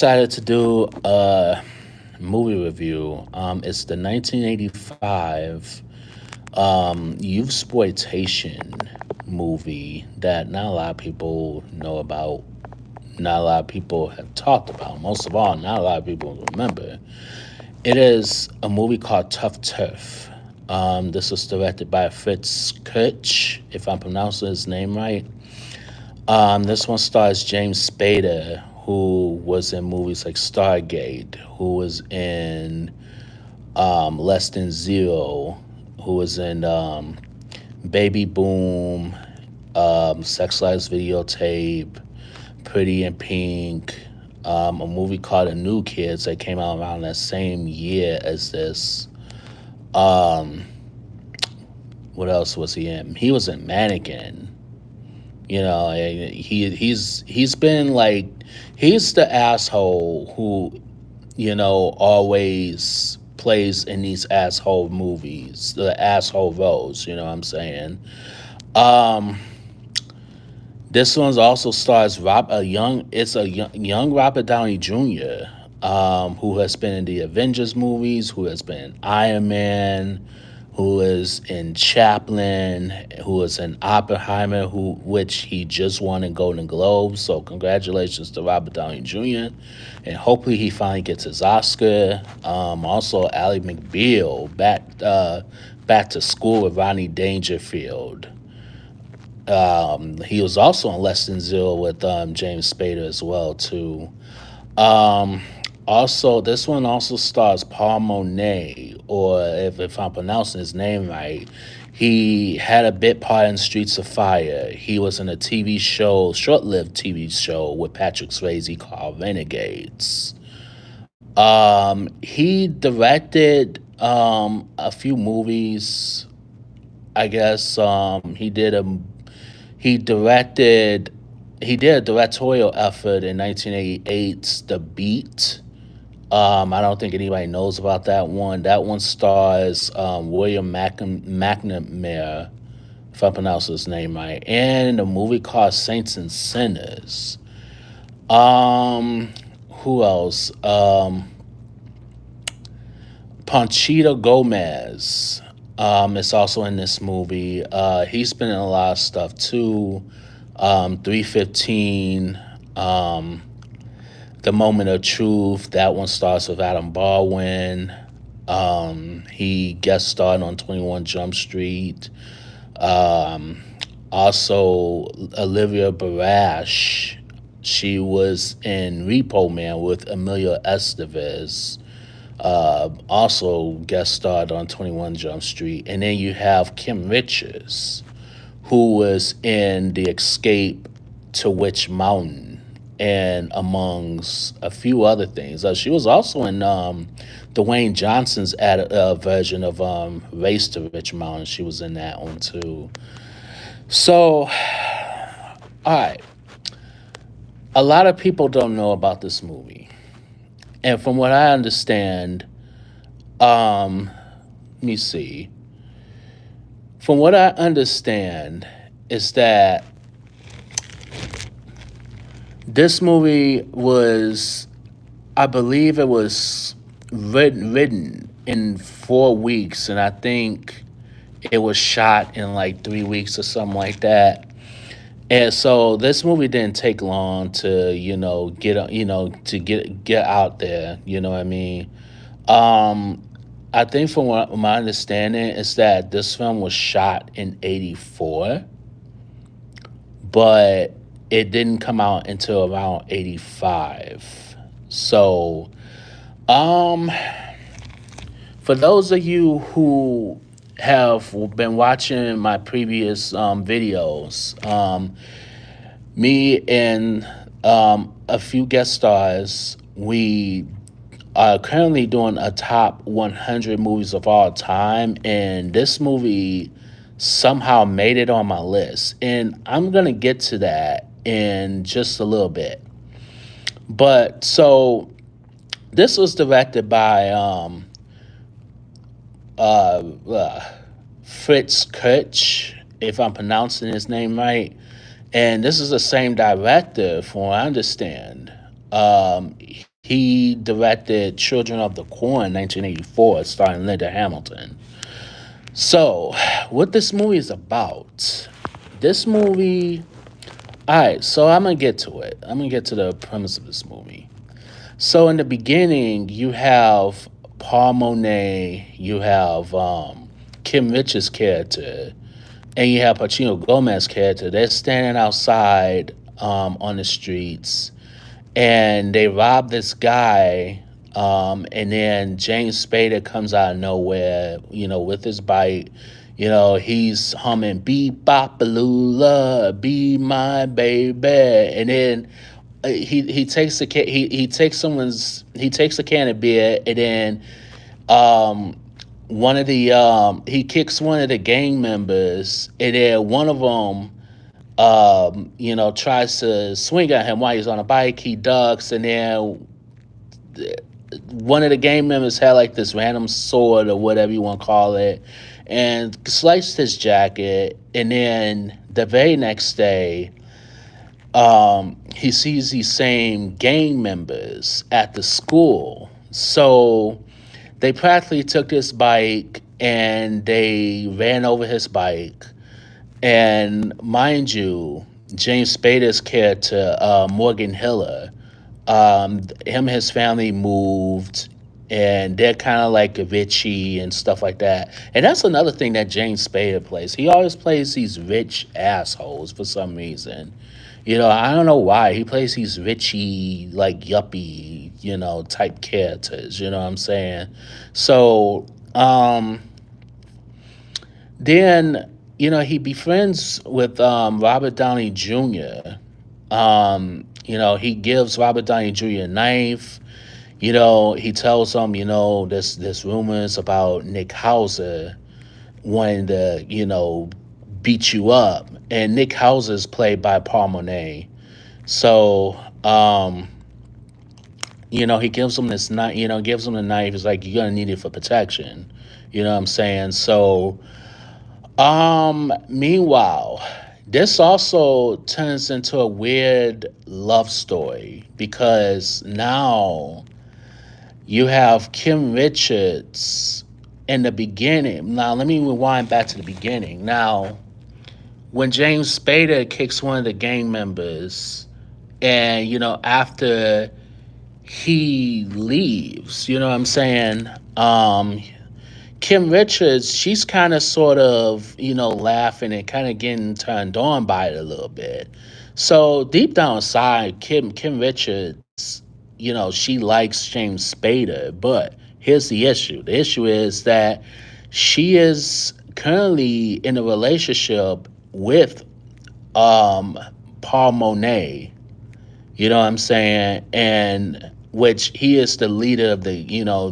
Decided to do a movie review. It's the 1985 youth exploitation movie that not a lot of people know about. Not a lot of people have talked about. Most of all, not a lot of people remember. It is a movie called Tuff. This was directed by Fritz Kurtz, if I'm pronouncing his name right. This one stars James Spader, who was in movies like Stargate, who was in Less Than Zero, who was in Baby Boom, Sex Lives Videotape, Pretty in Pink, a movie called The New Kids that came out around that same year as this. Um, what else was he in? He was in Mannequin. He's been like he's the asshole who always plays in these asshole movies, the asshole roles. You know what I'm saying? Um, this one's also stars a young. It's a young Robert Downey Jr. Who has been in the Avengers movies, who has been in Iron Man, who is in Chaplin, who is in Oppenheimer, which he just won a Golden Globe. So congratulations to Robert Downey Jr. And hopefully he finally gets his Oscar. Also, Ally McBeal back to school with Ronnie Dangerfield. He was also in Less Than Zero with James Spader as well too. Um, Also, this one also stars Paul Monet, or if I'm pronouncing his name right, he had a bit part in Streets of Fire. He was in a TV show, short-lived TV show with Patrick Swayze called Renegades. He directed a few movies. I guess he directed he did a directorial effort in 1988's The Beat. I don't think anybody knows about that one. That one stars William McNamara, if I pronounce his name right, and a movie called Saints and Sinners. Um, who else? Panchito Gomez is also in this movie. He's been in a lot of stuff too. 315. The Moment of Truth. That one starts with Adam Baldwin. He guest starred on 21 Jump Street. Um, Also, Olivia Barash. She was in Repo Man with Emilio Estevez. Also guest starred on 21 Jump Street. And then you have Kim Richards, who was in The Escape to Witch Mountain, and amongst a few other things. She was also in Dwayne Johnson's version of Race to Rich Mountain. She was in that one too. So, all right. A lot of people don't know about this movie. And from what I understand, let me see. From what I understand, is that this movie was, I believe it was written in 4 weeks, and I think it was shot in like 3 weeks or something like that. And so this movie didn't take long to, to get out there. You know what I mean? Um, I think from what my understanding is that this film was shot in '84, but it didn't come out until around '85. So, um, for those of you who have been watching my previous videos, me and a few guest stars, we are currently doing a top 100 movies of all time, and this movie somehow made it on my list. And I'm going to get to that in just a little bit. But so this was directed by uh, uh, Fritz Kurtz, if I'm pronouncing his name right. And this is the same director, from what I understand. He directed Children of the Corn 1984, starring Linda Hamilton. So, what this movie is about? This movie. All right, so I'm gonna get to it. I'm gonna get to the premise of this movie. So in the beginning, you have Paul Monet, you have Kim Rich's character, and you have Pacino Gomez's character. They're standing outside on the streets, and they rob this guy. And then James Spader comes out of nowhere, with his bike. He's humming "Be Bopalula, Be My Baby," and then he takes he takes he takes a can of beer, and then um one of the he kicks one of the gang members, and then one of them tries to swing at him while he's on a bike. He ducks, and then one of the gang members had like this random sword or whatever you want to call it, and sliced his jacket. And then the very next day, he sees these same gang members at the school. So they practically took this bike and they ran over his bike. And mind you, James Spader's character, Morgan Hiller, him and his family moved, and they're kind of like Avicii and stuff like that. And that's another thing that James Spader plays. He always plays these rich assholes for some reason. I don't know why. He plays these richy, like yuppie, type characters. You know what I'm saying? So, then, he befriends with Robert Downey Jr. He gives Robert Downey Jr. a knife. He tells him, there's rumors about Nick Hauser wanting to, beat you up. And Nick Hauser is played by Paul Monet. So, he gives him this knife, gives him the knife. He's like, you're gonna need it for protection. You know what I'm saying? So, meanwhile, this also turns into a weird love story because now you have Kim Richards in the beginning. Now, let me rewind back to the beginning. Now, when James Spader kicks one of the gang members, and, after he leaves, you know what I'm saying? Kim Richards, she's kind of sort of, laughing and kind of getting turned on by it a little bit. So deep down inside, Kim Richards, she likes James Spader, but here's the issue. The issue is that she is currently in a relationship with Paul Monet. You know what I'm saying? And which he is the leader of the,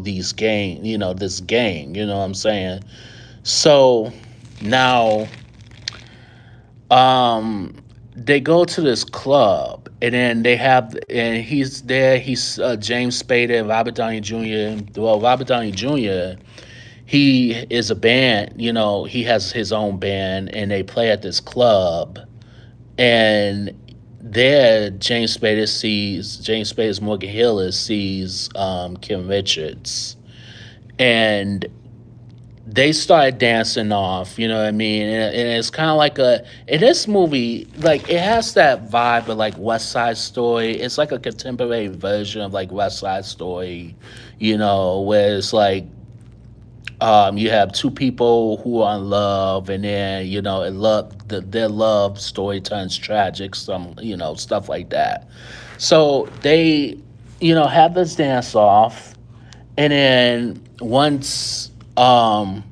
these gang, this gang, you know what I'm saying? So now they go to this club, and then and he's there, he's James Spader and Robert Downey Jr. Well, Robert Downey Jr., he is a band, he has his own band, and they play at this club. And there, James Spader's Morgan Hiller sees Kim Richards, and they start dancing off. You know what I mean? And it's kind of like in this movie, like it has that vibe of like West Side Story. It's like a contemporary version of like West Side Story, where it's like you have two people who are in love, and then their love story turns tragic, some stuff like that. So they have this dance off, and then once Kim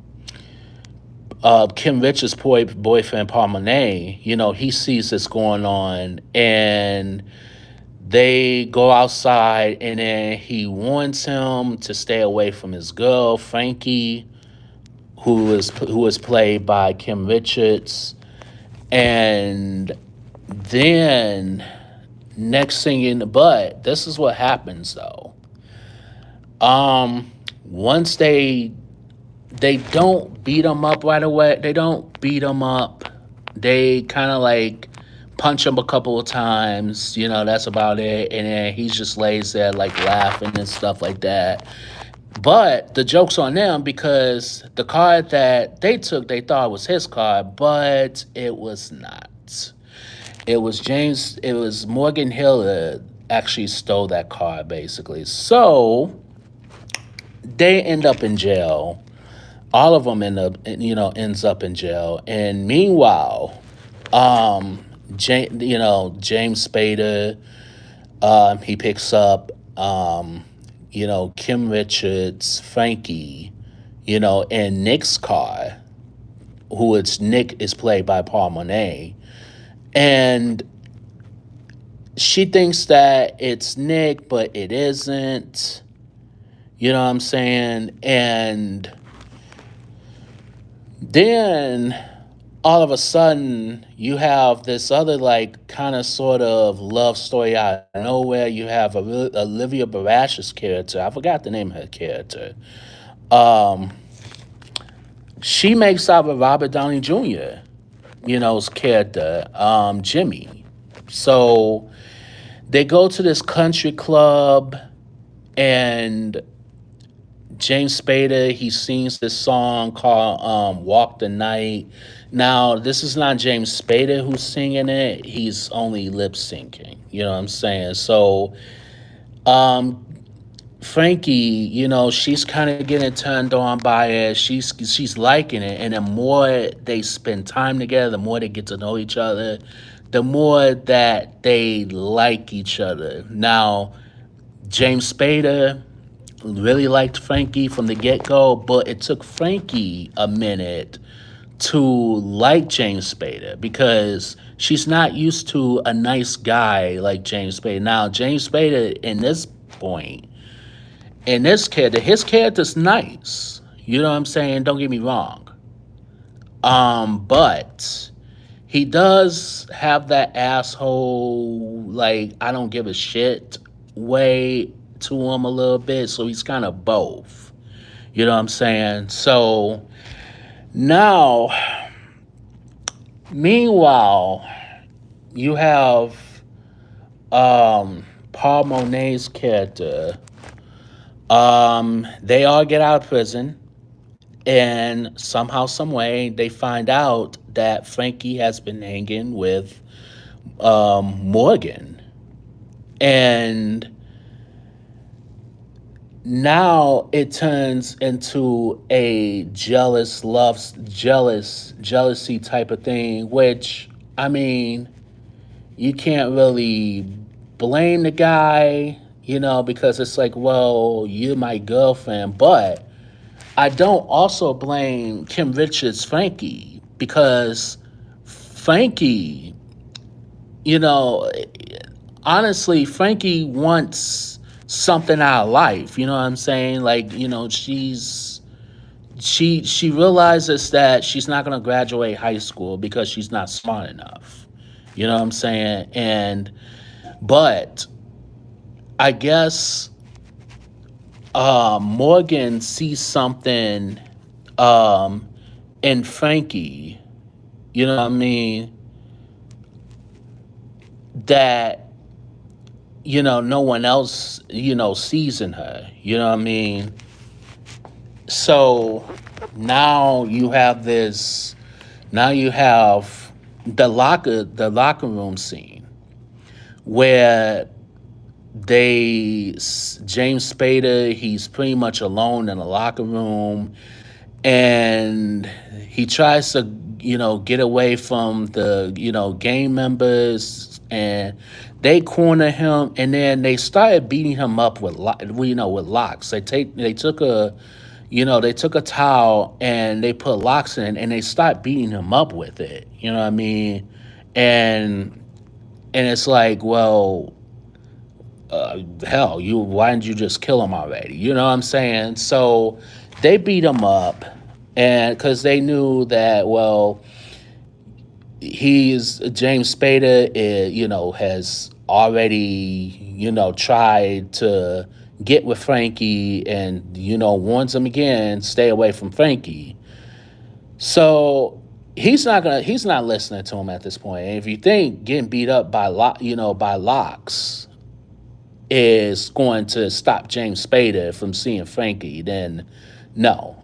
Richards' boyfriend Paul Monet, he sees this going on, and they go outside, and then he warns him to stay away from his girl, Frankie, who is played by Kim Richards. And then next thing but this is what happens though. Once they don't beat him up right away. They don't beat him up. They kind of like punch him a couple of times. That's about it. And then he just lays there like laughing and stuff like that. But the joke's on them because the card that they took, they thought was his card, but it was not. It was Morgan Hill that actually stole that card, basically. So they end up in jail. All of them ends up in jail. And meanwhile, James Spader, he picks up, Kim Richards, Frankie, and Nick's car, Nick is played by Paul Monet. And she thinks that it's Nick, but it isn't. You know what I'm saying? And then all of a sudden, you have this other, like, kind of sort of love story out of nowhere. You have Olivia Barash's character. I forgot the name of her character. Um, she makes out with Robert Downey Jr., his character, Jimmy. So they go to this country club, and James Spader, he sings this song called Walk the Night. Now, this is not James Spader who's singing it. He's only lip syncing. You know what I'm saying? So, um, Frankie, she's kind of getting turned on by it. She's liking it. And the more they spend time together, the more they get to know each other, the more that they like each other. Now, James Spader really liked Frankie from the get go, but it took Frankie a minute to like James Spader because she's not used to a nice guy like James Spader. Now, James Spader, point, in this character, his character's nice. You know what I'm saying? Don't get me wrong. But he does have that asshole, like, I don't give a shit way to him a little bit. So he's kind of both. You know what I'm saying? So now, meanwhile, you have Paul Monet's character. They all get out of prison, and somehow, some way, they find out that Frankie has been hanging with Morgan, and now it turns into a jealousy type of thing, which, I mean, you can't really blame the guy, because it's like, well, you're my girlfriend. But I don't also blame Kim Richards Frankie, because Frankie, you know honestly, Frankie wants something out of life. You know what I'm saying? Like, she realizes that she's not going to graduate high school because she's not smart enough. You know what I'm saying? And but I guess Morgan sees something um, in Frankie. You know what I mean? That no one else sees in her. You know what I mean? So now you have this. Now you have the locker room scene where James Spader, he's pretty much alone in the locker room, and he tries to get away from the gang members, and they corner him, and then they started beating him up with locks. They took a towel and they put locks in, and they start beating him up with it. You know what I mean? And it's like, well, hell, why didn't you just kill him already? You know what I'm saying? So they beat him up, and because they knew that, well, he's James Spader, has already, tried to get with Frankie, and warns him again, stay away from Frankie. So he's not listening to him at this point. And if you think getting beat up by by locks is going to stop James Spader from seeing Frankie, then no,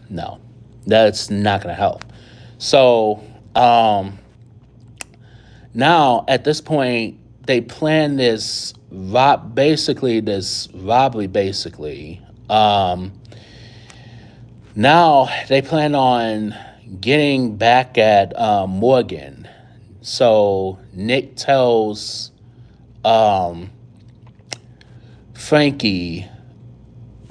no, that's not going to help. So now at this point, they plan this robbery, basically. Now they plan on getting back at Morgan. So Nick tells um, Frankie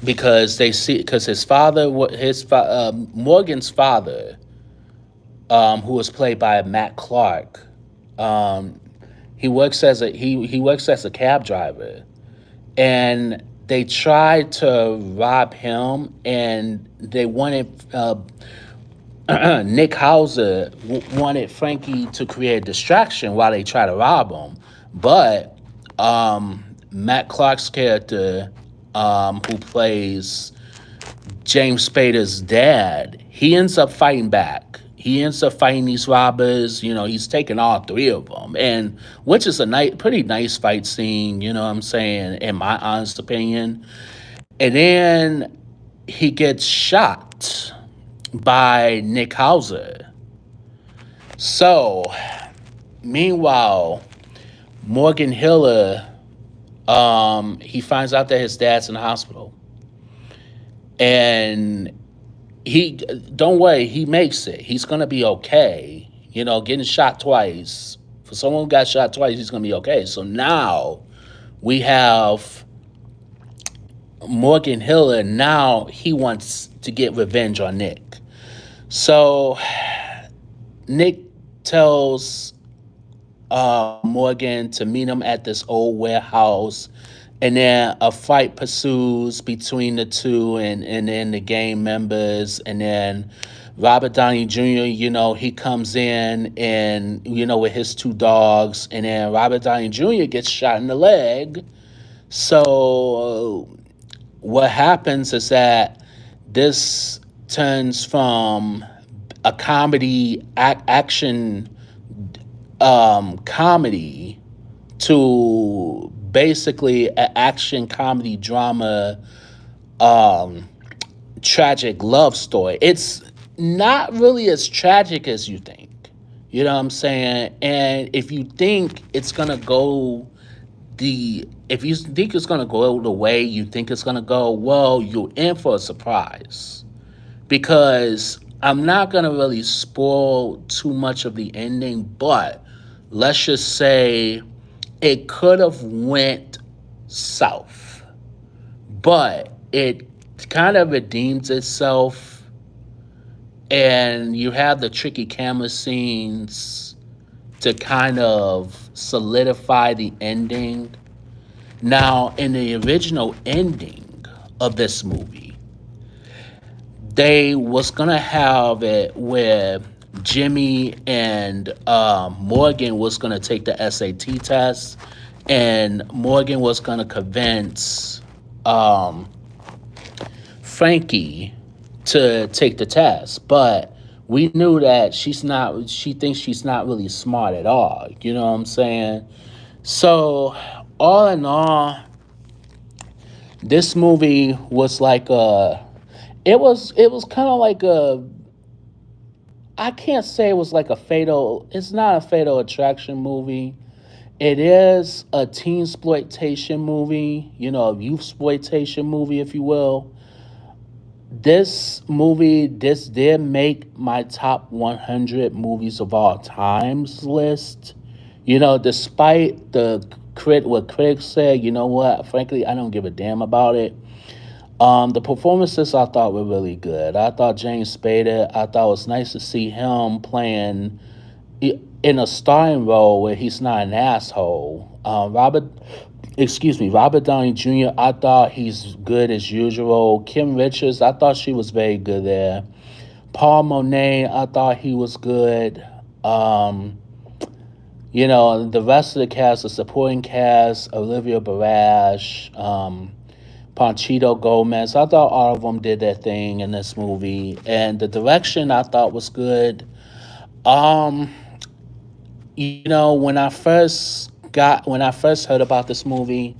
because they see because his father, Morgan's father, who was played by Matt Clark, um, he works as a cab driver, and they tried to rob him, and they wanted Nick Hauser wanted Frankie to create a distraction while they try to rob him, but Matt Clark's character, who plays James Spader's dad, he ends up fighting back. He ends up fighting these robbers. He's taking all three of them, and which is a pretty nice fight scene. You know what I'm saying? In my honest opinion, and then he gets shot by Nick Hauser. So, meanwhile, Morgan Hiller, he finds out that his dad's in the hospital, and he don't worry, he makes it. He's gonna be okay. Getting shot twice, for someone who got shot twice, he's gonna be okay. So now we have Morgan Hiller. Now he wants to get revenge on Nick. So Nick tells Morgan to meet him at this old warehouse, and then a fight pursues between the two, and then the gang members, and then Robert Downey Jr. He comes in, and with his two dogs, and then Robert Downey Jr. gets shot in the leg. So what happens is that this turns from a action comedy to basically an action comedy drama, tragic love story. It's not really as tragic as you think. You know what I'm saying? And if you think it's gonna go the way you think it's gonna go, well, you're in for a surprise. Because I'm not gonna really spoil too much of the ending, but let's just say it could have went south, but it kind of redeems itself, and you have the tricky camera scenes to kind of solidify the ending. Now, in the original ending of this movie, they was gonna have it where Jimmy and Morgan was gonna take the SAT test, and Morgan was gonna convince Frankie to take the test, but we knew that she thinks she's not really smart at all. You know what I'm saying? So, all in all, this movie was like it was kind of like I can't say it was like it's not a fatal attraction movie. It is a teen exploitation movie, a youth exploitation movie, if you will. This did make my top 100 movies of all times list. Despite what critics said, you know what? Frankly, I don't give a damn about it. The performances I thought were really good. I thought James Spader, I thought it was nice to see him playing in a starring role where he's not an asshole. Robert Downey Jr., I thought he's good as usual. Kim Richards, I thought she was very good there. Paul Monet, I thought he was good. The rest of the cast, the supporting cast, Olivia Barash, Panchito Gomez, I thought all of them did their thing in this movie. And the direction I thought was good. Um, when I first heard about this movie,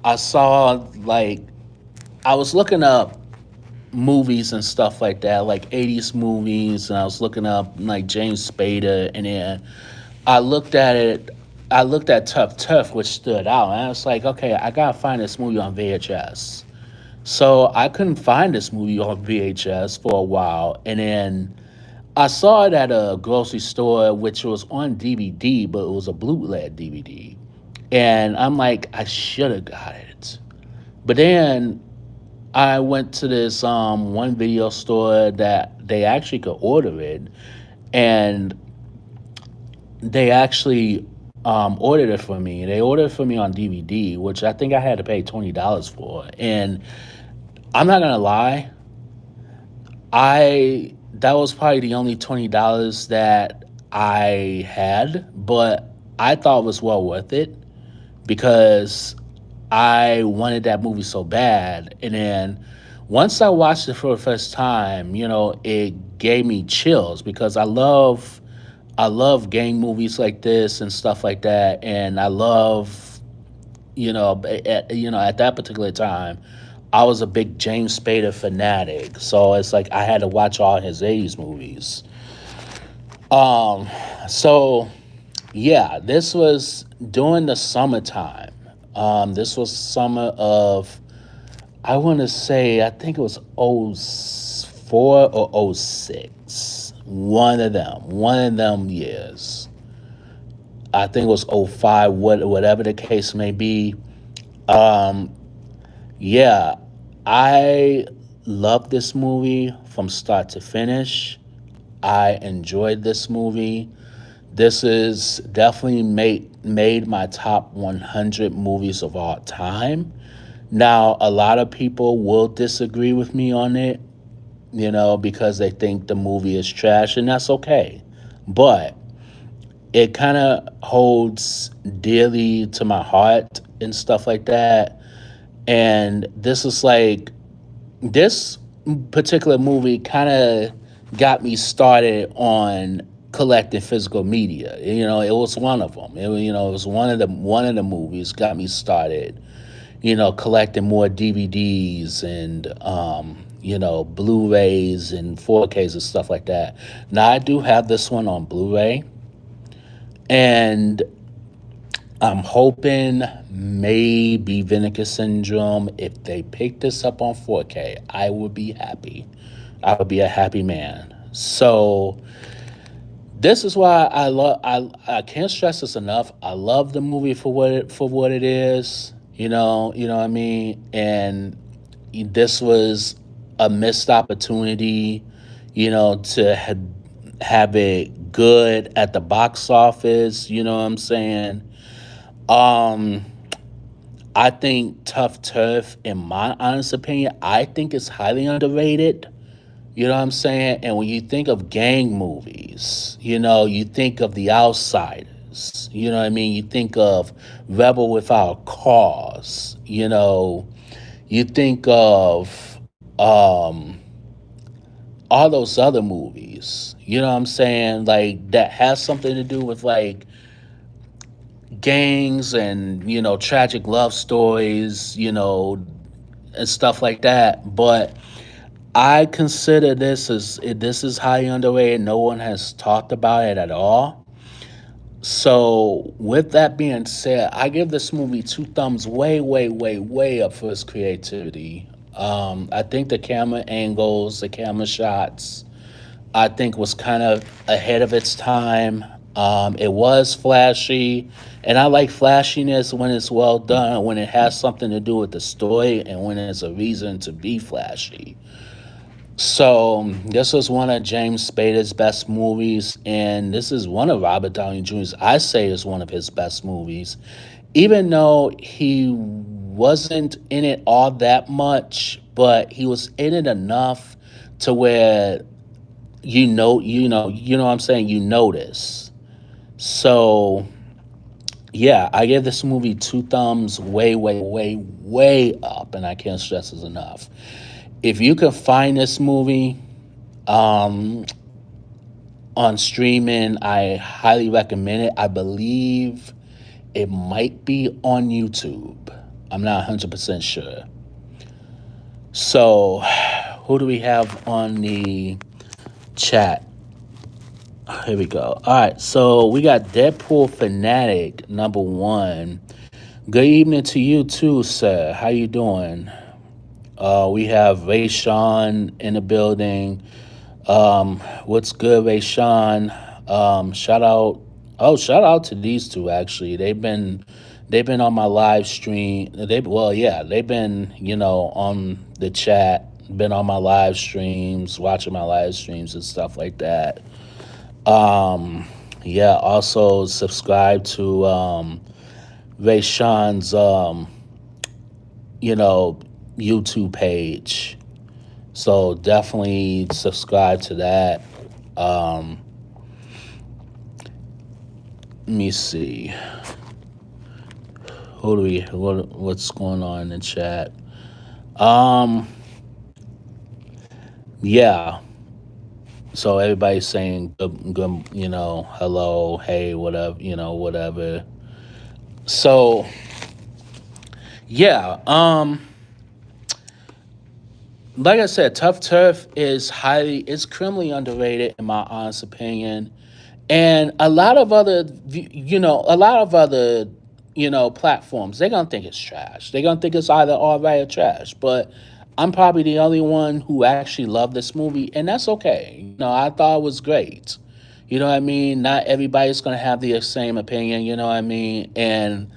I saw like I was looking up movies and stuff like that, like 80s movies, and I was looking up like James Spader, and then I looked at it. I looked at Tuff, which stood out, and I was like, okay, I gotta find this movie on VHS. So I couldn't find this movie on VHS for a while, and then I saw it at a grocery store, which was on DVD, but it was a bootleg DVD. And I'm like, I should have got it. But then I went to this one video store that they actually could order it, and they actually ordered it for me. They ordered it for me on DVD, which I think I had to pay $20 for. And I'm not gonna lie, I that was probably the only $20 that I had, but I thought it was well worth it because I wanted that movie so bad. And then once I watched it for the first time, it gave me chills because I love gang movies like this and stuff like that, and I love at that particular time, I was a big James Spader fanatic. So it's like I had to watch all his '80s movies. Um, so yeah, this was during the summertime. This was summer of I want to say I think it was '04 or '06. One of them years. I think it was '05. Whatever the case may be. Um, yeah, I love this movie from start to finish. I enjoyed this movie. This is definitely made my top 100 movies of all time. Now, a lot of people will disagree with me on it, because they think the movie is trash, and that's okay. But it kind of holds dearly to my heart and stuff like that. And this particular movie kind of got me started on collecting physical media. It was one of them. It was one of the movies got me started. Collecting more DVDs and Blu-rays and 4Ks and stuff like that. Now I do have this one on Blu-ray, and I'm hoping maybe Vinegar Syndrome. If they pick this up on 4K, I would be happy. I would be a happy man. So this is why I love. I can't stress this enough. I love the movie for what it is. You know what I mean. And this was a missed opportunity. To have it good at the box office. You know what I'm saying. Um, I think Tough Turf, in my honest opinion, I think it's highly underrated. You know what I'm saying? And when you think of gang movies, you think of The Outsiders. You know what I mean? You think of Rebel Without Cause. You think of all those other movies. You know what I'm saying? Like that has something to do with like gangs and tragic love stories, and stuff like that. But I consider this is highly underrated. No one has talked about it at all. So with that being said, I give this movie two thumbs way, way, way, way up for its creativity. I think the camera angles, the camera shots, I think was kind of ahead of its time. It was flashy, and I like flashiness when it's well done, when it has something to do with the story, and when there's a reason to be flashy. So this was one of James Spader's best movies, and this is one of Robert Downey Jr.'s. I say is one of his best movies, even though he wasn't in it all that much, but he was in it enough to where you know what I'm saying, you notice. So yeah, I give this movie two thumbs way, way, way, way up, and I can't stress this enough. If you can find this movie um on streaming. I highly recommend it. I believe it might be on YouTube. I'm not 100% sure. So, who do we have on the chat? Here we go. All right, so we got Deadpool Fanatic number 1. Good evening to you too, sir. How you doing? We have Ray Sean in the building. What's good, Ray Sean? Shout out. Oh, shout out to these two actually. They've been on my live stream. They've been on the chat, been on my live streams, watching my live streams and stuff like that. Um, yeah. Also subscribe to Ray Sean's you know YouTube page. So definitely subscribe to that. Um, Let me see. What's going on in the chat? Um, yeah. So everybody's saying good, hello, hey, whatever, whatever. So yeah, like I said, Tough Turf is criminally underrated in my honest opinion. And a lot of other platforms, they're gonna think it's trash. They're gonna think it's either all right or trash. But I'm probably the only one who actually loved this movie, and that's okay. I thought it was great. You know what I mean? Not everybody's gonna have the same opinion. You know what I mean? And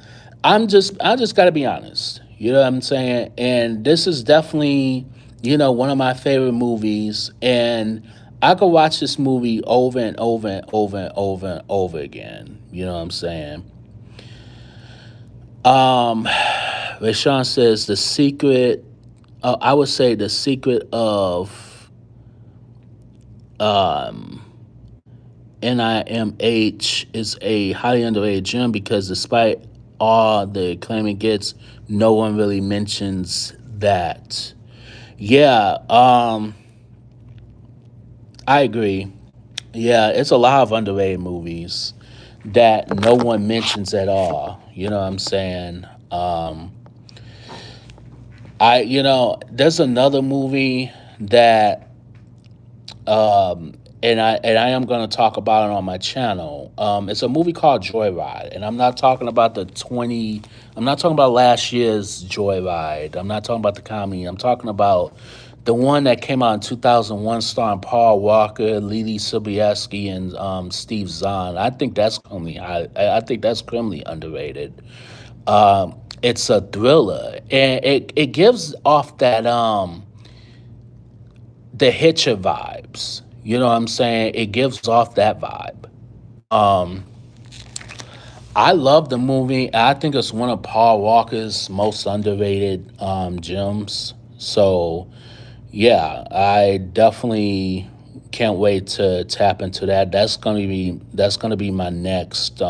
I just got to be honest. You know what I'm saying? And this is definitely one of my favorite movies, and I could watch this movie over and over and over and over and over again. You know what I'm saying? Um, Rashawn says the secret. I would say the secret of um, NIMH is a highly underrated gem because despite all the acclaim it gets, no one really mentions that. Yeah, I agree. Yeah, it's a lot of underrated movies that no one mentions at all. You know what I'm saying? There's another movie that and I am going to talk about it on my channel. It's a movie called Joyride, and I'm not talking about the 20. I'm not talking about last year's Joyride. I'm not talking about the comedy. I'm talking about the one that came out in 2001, starring Paul Walker, Lily Sobieski, and Steve Zahn. I think that's criminally underrated. It's a thriller, and it gives off that the Hitcher vibes. You know what I'm saying? It gives off that vibe. Um, I love the movie. I think it's one of Paul Walker's most underrated gems. So yeah, I definitely can't wait to tap into that. That's gonna be my next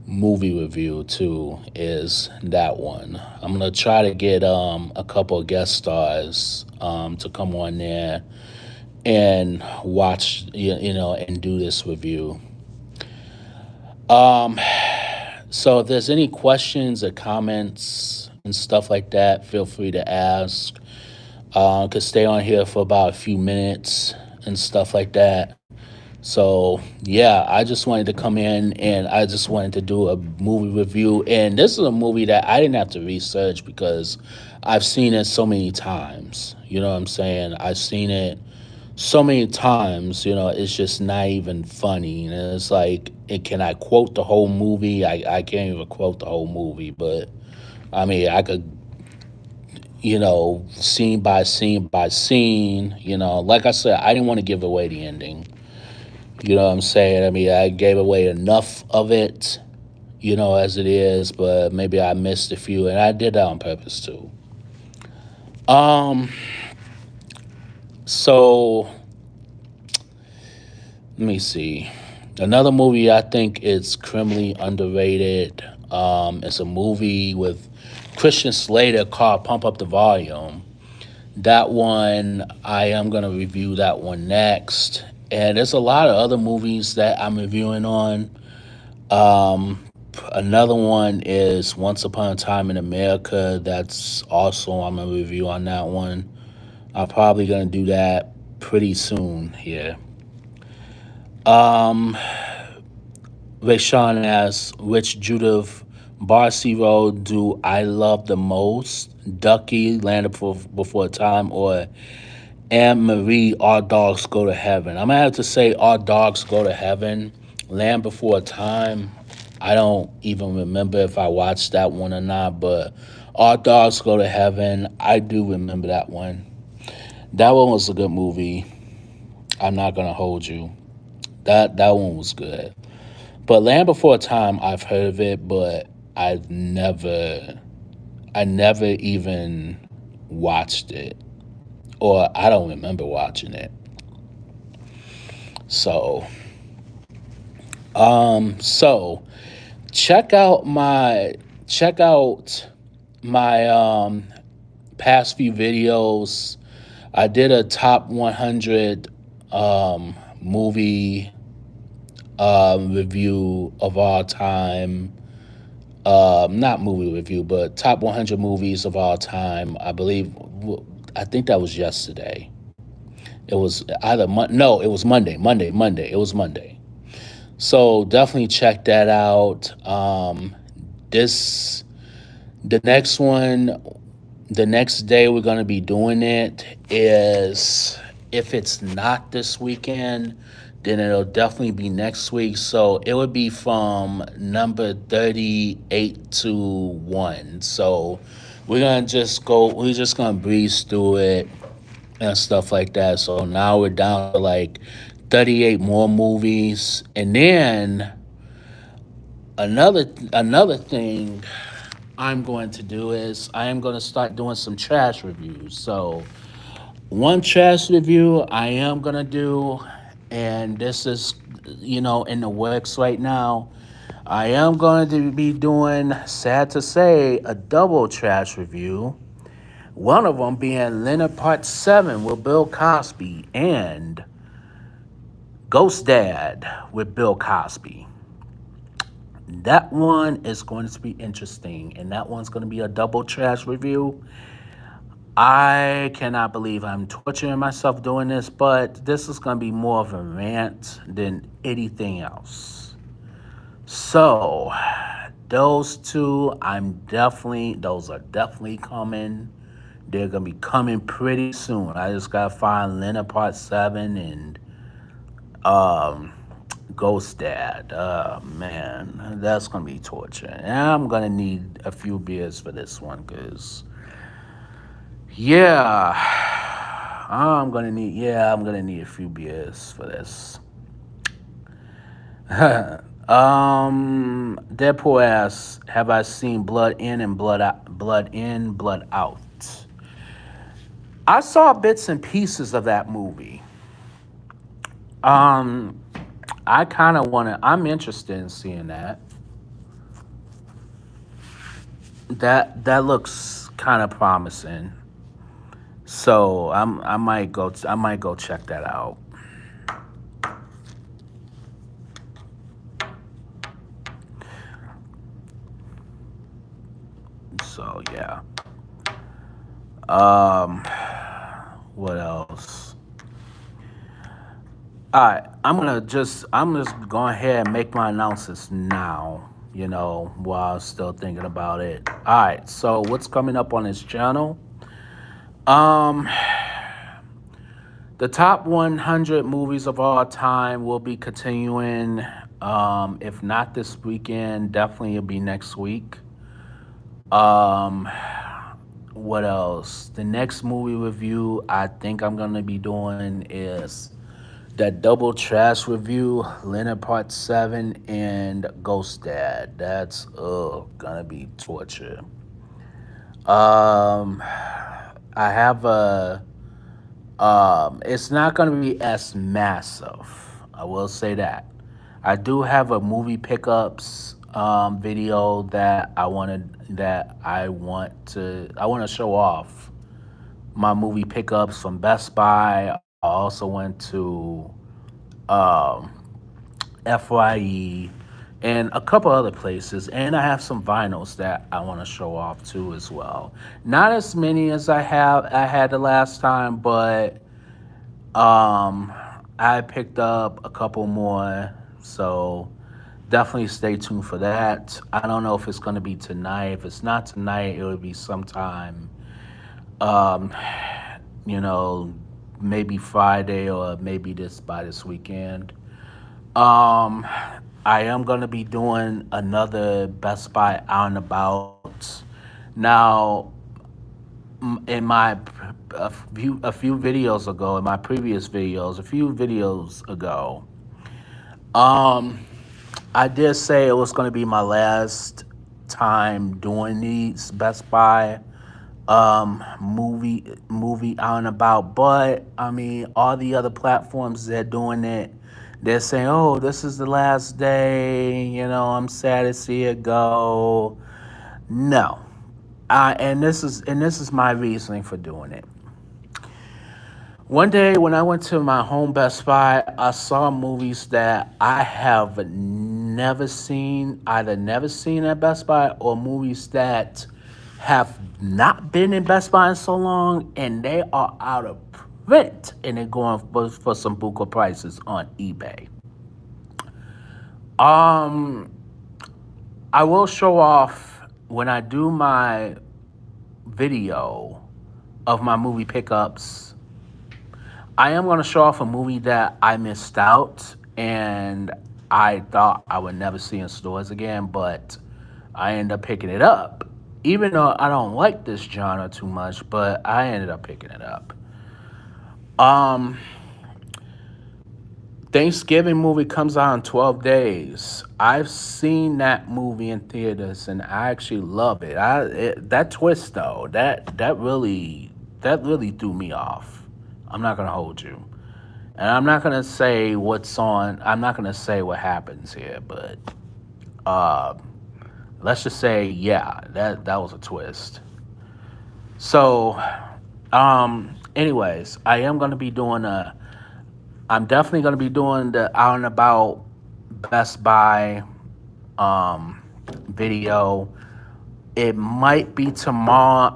movie review too. Is that one? I'm gonna try to get a couple of guest stars to come on there and watch and do this review. Um, so if there's any questions or comments and stuff like that, feel free to ask. Could stay on here for about a few minutes and stuff like that. So yeah, I just wanted to come in and I just wanted to do a movie review. And this is a movie that I didn't have to research because I've seen it so many times. You know what I'm saying? I've seen it so many times, it's just not even funny. And it's like, can I quote the whole movie? I can't even quote the whole movie, but I mean, I could, scene by scene by scene. Like I said, I didn't want to give away the ending. You know what I'm saying? I mean, I gave away enough of it, as it is, but maybe I missed a few, and I did that on purpose too. Um, so let me see. Another movie I think is criminally underrated. It's a movie with Christian Slater called Pump Up the Volume. That one, I am going to review that one next. And there's a lot of other movies that I'm reviewing on. Um, Another one is Once Upon a Time in America. That's also I'm gonna review on that one. I'm probably gonna do that pretty soon here. Um, Rayshawn asks, which Judith Barcy do I love the most? Ducky, Before Time, or Anne Marie, Our Dogs Go to Heaven? I'm gonna have to say Our Dogs Go to Heaven. Land Before Time. I don't even remember if I watched that one or not, but Our Dogs Go to Heaven. I do remember that one. That one was a good movie. I'm not gonna hold you. That one was good. But Land Before Time, I've heard of it, but I've never, I never even watched it, or I don't remember watching it. So, so check out my check out my past few videos. I did a top 100 movie review of all time. Not movie review, but top 100 movies of all time. I think that was yesterday. It was no, it was Monday. Monday. It was Monday. So definitely check that out. This the next one, the next day we're gonna be doing it is, if it's not this weekend, then it'll definitely be next week. So it would be from number 38 to 1. So we're just gonna breeze through it and stuff like that. So now we're down to like 38 more movies. And then another thing I'm going to do is I am going to start doing some trash reviews. So one trash review I am going to do, and this is, in the works right now. I am going to be doing, sad to say, a double trash review. One of them being Leonard Part 7 with Bill Cosby and Ghost Dad with Bill Cosby. That one is going to be interesting, and that one's going to be a double trash review. I cannot believe I'm torturing myself doing this, but this is going to be more of a rant than anything else. So, those are definitely coming. They're going to be coming pretty soon. I just got to find Leonard Part 7 and um, Ghost Dad. Man, that's going to be torture. And I'm going to need a few beers for this one, because yeah, I'm gonna need a few beers for this. Deadpool asks, have I seen Blood In and Blood Out? Blood In, Blood Out. I saw bits and pieces of that movie. Um, I kind of want to. I'm interested in seeing that. That looks kind of promising. So I might go. I might go check that out. So yeah. Um, what else? All right, I'm just going ahead and make my announcements now. While I'm still thinking about it. All right, so what's coming up on this channel? Um, the top 100 movies of all time will be continuing. If not this weekend, definitely it'll be next week. Um, what else? The next movie review I think I'm gonna be doing is that double trash review, Leonard Part 7 and Ghost Dad. That's gonna be torture. Um I have a it's not gonna be as massive. I will say that. I do have a movie pickups video that I want to show off my movie pickups from Best Buy. I also went to um, FYE, and a couple other places. And I have some vinyls that I want to show off too as well. Not as many as I had the last time, but um, I picked up a couple more. So definitely stay tuned for that. I don't know if it's going to be tonight. If it's not tonight, it will be sometime, um, you know, maybe Friday or maybe this weekend. Um, I am going to be doing another Best Buy out and about. Now, in my a few videos ago, in my previous videos, a few videos ago, um, I did say it was going to be my last time doing these Best Buy movie out and about. But I mean, all the other platforms they're doing it. They're saying, "Oh, this is the last day." I'm sad to see it go. No, and this is my reasoning for doing it. One day when I went to my home Best Buy, I saw movies that I have never seen at Best Buy, or movies that have not been in Best Buy in so long, and they are out of print, and they're going for some buku prices on eBay. Um, I will show off when I do my video of my movie pickups. I am going to show off a movie that I missed out and I thought I would never see in stores again, but I ended up picking it up. Even though I don't like this genre too much, but I ended up picking it up. Um, Thanksgiving movie comes out in 12 days. I've seen that movie in theaters and I actually love it. That twist though, that really threw me off. I'm not going to hold you. And I'm not going to say what's on. I'm not going to say what happens here, but uh let's just say yeah, that was a twist. So, anyways, I'm definitely going to be doing the out and about Best Buy um, video. It might be tomorrow.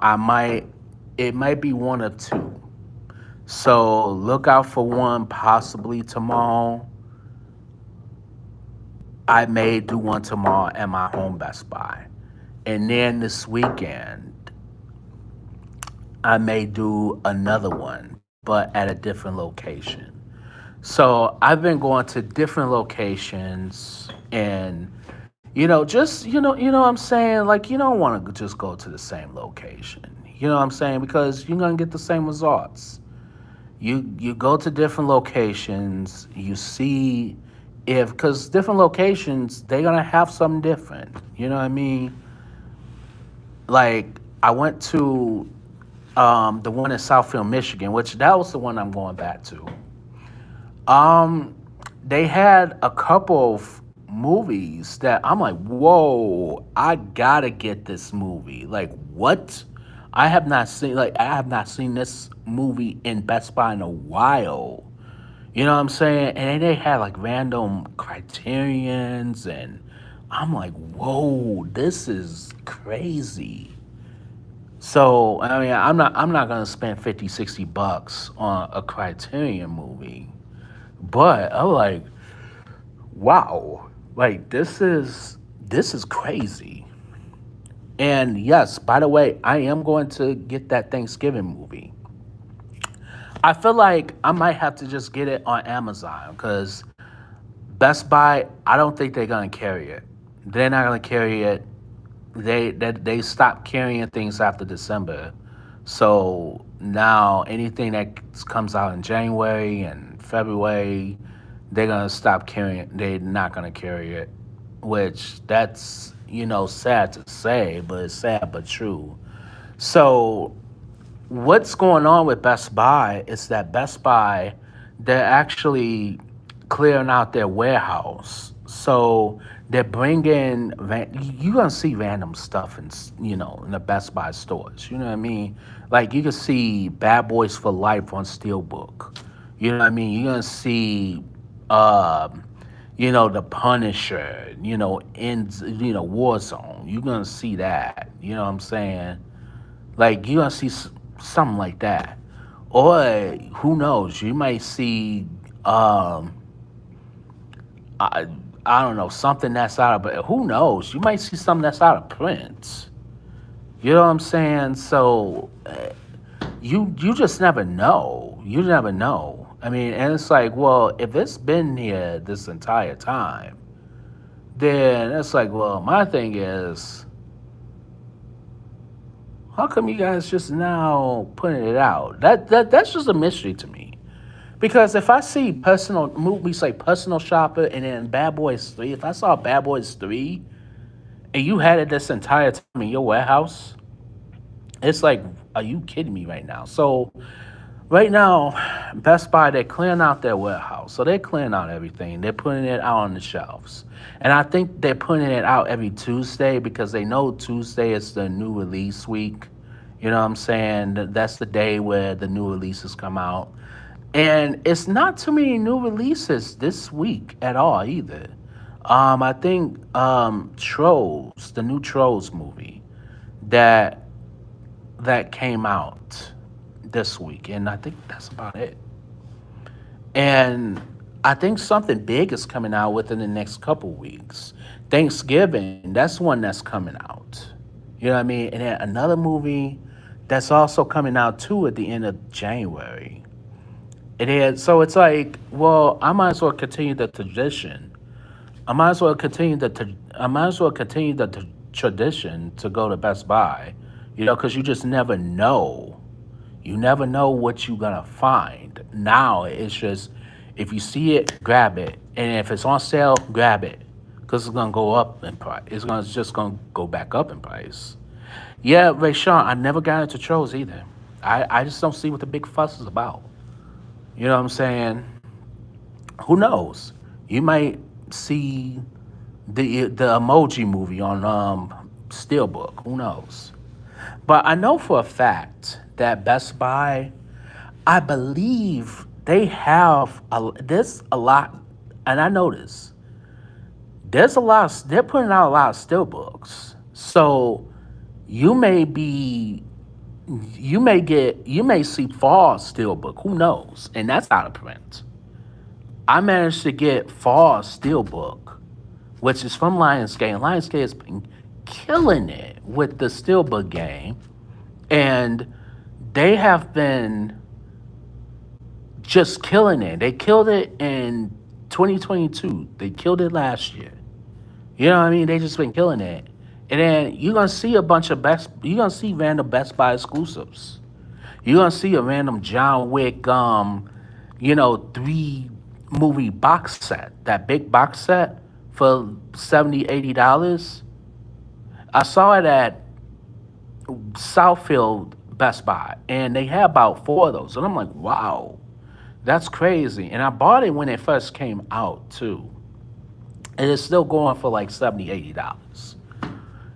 It might be one or two. So look out for one possibly tomorrow. I may do one tomorrow at my home Best Buy. And then this weekend, I may do another one, but at a different location. So I've been going to different locations and what I'm saying? Like you don't want to just go to the same location. You know what I'm saying? Because you're gonna get the same results. You go to different locations, you see if because different locations they're gonna have something different. You know what I mean? Like I went to the one in Southfield, Michigan, which that was the one I'm going back to. Um, they had a couple of movies that I'm like, whoa, I gotta get this movie. Like, what? I have not seen this movie in Best Buy in a while. You know what I'm saying? And they had like random criterions, and I'm like, whoa, this is crazy. So, I mean, I'm not gonna spend 50, $60 on a Criterion movie. But I'm like, wow, like this is crazy. And yes, by the way, I am going to get that Thanksgiving movie. I feel like I might have to just get it on Amazon because Best Buy, I don't think they're gonna carry it. They're not gonna carry it. They stopped carrying things after December. So now anything that comes out in January and February, they're gonna stop carrying. They're not gonna carry it, which that's sad to say, but it's sad but true. So what's going on with Best Buy is that Best Buy, they're actually clearing out their warehouse. So they're bringing, you're going to see random stuff in the Best Buy stores. You know what I mean? Like you can see Bad Boys for Life on Steelbook. You know what I mean? You're going to see um, the Punisher, Warzone. You're gonna see that. You know what I'm saying? Like you're gonna see something like that, or who knows? You might see, um, I, I don't know, something that's out of. But who knows? You might see something that's out of print. You know what I'm saying? So you just never know. You never know. I mean, and it's like, well, if it's been here this entire time, then it's like, well, my thing is, how come you guys just now putting it out? That's just a mystery to me. Because if I see personal movies like Personal Shopper and then Bad Boys 3, if I saw Bad Boys 3 and you had it this entire time in your warehouse, it's like, are you kidding me right now? So right now, Best Buy, they're clearing out their warehouse. So they're clearing out everything. They're putting it out on the shelves. And I think they're putting it out every Tuesday because they know Tuesday is the new release week. You know what I'm saying? That's the day where the new releases come out. And it's not too many new releases this week at all either. I think Trolls, the new Trolls movie, that that came out this week, and I think that's about it. And I think something big is coming out within the next couple weeks. Thanksgiving, that's one that's coming out. You know what I mean? And then another movie that's also coming out too at the end of January. It is so it's like, well, I might as well continue the tradition. I might as well continue the tradition to go to Best Buy, because you just never know. You never know what you're gonna find. Now it's just if you see it, grab it, and if it's on sale, grab it, because it's gonna go up in price. It's just gonna go back up in price. Yeah, Ray Sean, I never got into Trolls either. I just don't see what the big fuss is about. You know what I'm saying? Who knows? You might see the emoji movie on Steelbook. Who knows? But I know for a fact that Best Buy, I believe they have there's a lot, and I notice there's a lot. They're putting out a lot of steelbooks, so you may be, you may see fall steelbook. Who knows? And that's out of print. I managed to get fall steelbook, which is from Lionsgate. And Lionsgate has been killing it with the steelbook game, and they have been just killing it. They killed it in 2022. They killed it last year. You know what I mean? They just been killing it. And then you're gonna see a bunch of you're gonna see random Best Buy exclusives. You're gonna see a random John Wick, 3 movie box set, that big box set for 70, $80. I saw it at Southfield Best Buy, and they had about 4 of those. And I'm like, wow, that's crazy. And I bought it when it first came out too. And it's still going for like 70, $80.